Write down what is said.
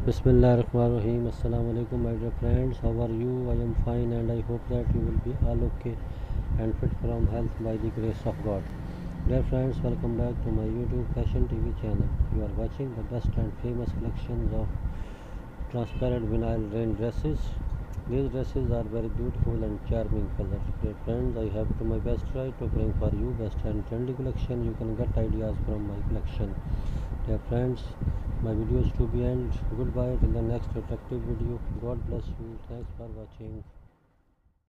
Bismillahirrahmanirrahim. Assalamu alaikum, my dear friends. How are you? I am fine and I hope that you will be all okay and fit from health by the grace of God. Dear friends, welcome back to my YouTube Fashion TV channel. You are watching the best and famous collections of transparent vinyl rain dresses. These dresses are very beautiful and charming colors. Dear friends, I have to my best try to bring for you best and trendy collection. You can get ideas from my collection. Dear friends, my video is to be end. Goodbye till the next attractive video. God bless you. Thanks for watching.